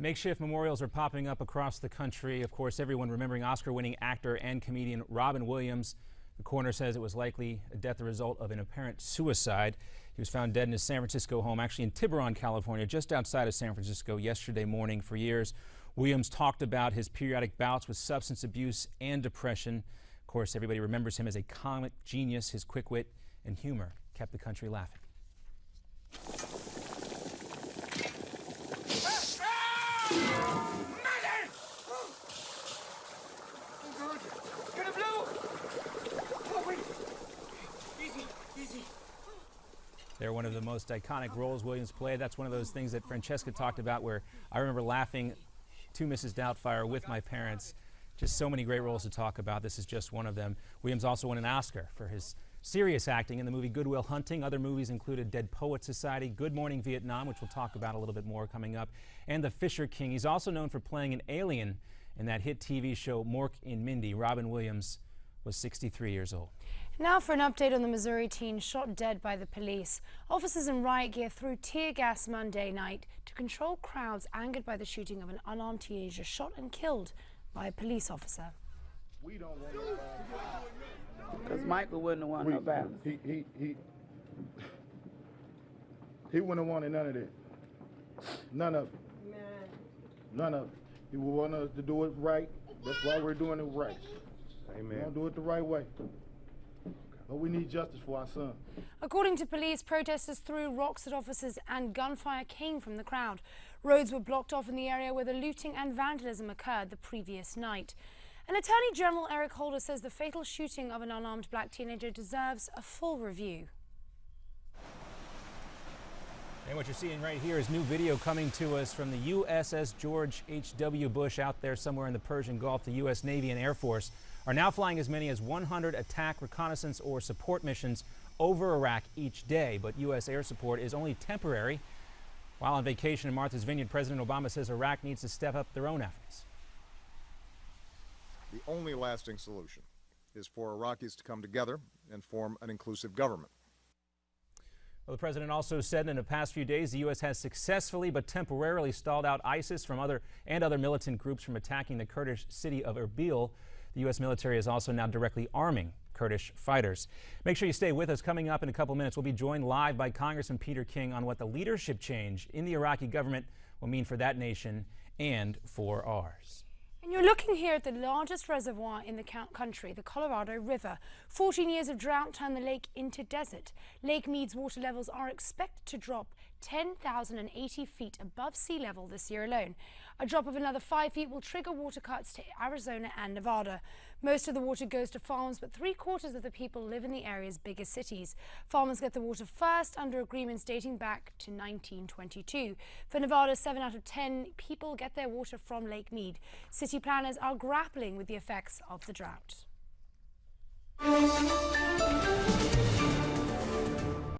Makeshift memorials are popping up across the country. Of course, everyone remembering Oscar-winning actor and comedian Robin Williams. The coroner says it was likely a death the result of an apparent suicide. He was found dead in his San Francisco home, actually in Tiburon, California, just outside of San Francisco yesterday morning. For years, Williams talked about his periodic bouts with substance abuse and depression. Of course, everybody remembers him as a comic genius. His quick wit and humor kept the country laughing. They're one of the most iconic roles Williams played. That's one of those things that Francesca talked about, where I remember laughing to Mrs. Doubtfire with my parents. Just so many great roles to talk about. This is just one of them. Williams also won an Oscar for his serious acting in the movie Good Will Hunting. Other movies included Dead Poets Society, Good Morning Vietnam, which we'll talk about a little bit more coming up, and The Fisher King. He's also known for playing an alien in that hit TV show Mork and Mindy. Robin Williams was 63 years old. Now for an update on the Missouri teen shot dead by the police. Officers in riot gear threw tear gas Monday night to control crowds angered by the shooting of an unarmed teenager shot and killed by a police officer. We don't want to, because Michael wouldn't have wanted no violence. He wouldn't have wanted none of that. None of it. None of it. He would want us to do it right. That's why we're doing it right. Amen. We're going to do it the right way. But we need justice for our son. According to police, protesters threw rocks at officers and gunfire came from the crowd. Roads were blocked off in the area where the looting and vandalism occurred the previous night. And Attorney General Eric Holder says the fatal shooting of an unarmed black teenager deserves a full review. And what you're seeing right here is new video coming to us from the USS George H.W. Bush out there somewhere in the Persian Gulf. The U.S. Navy and Air Force are now flying as many as 100 attack, reconnaissance, or support missions over Iraq each day. But U.S. air support is only temporary. While on vacation in Martha's Vineyard, President Obama says Iraq needs to step up their own efforts. The only lasting solution is for Iraqis to come together and form an inclusive government. Well, the president also said in the past few days the U.S. has successfully but temporarily stalled out ISIS from other militant groups from attacking the Kurdish city of Erbil. The U.S. military is also now directly arming Kurdish fighters. Make sure you stay with us. Coming up in a couple minutes, we'll be joined live by Congressman Peter King on what the leadership change in the Iraqi government will mean for that nation and for ours. And you're looking here at the largest reservoir in the country, the Colorado River. 14 years of drought turned the lake into desert. Lake Mead's water levels are expected to drop 10,080 feet above sea level this year alone. A drop of another 5 feet will trigger water cuts to Arizona and Nevada. Most of the water goes to farms, but 3/4 of the people live in the area's biggest cities. Farmers get the water first under agreements dating back to 1922. For Nevada, 7 out of 10 people get their water from Lake Mead. City planners are grappling with the effects of the drought.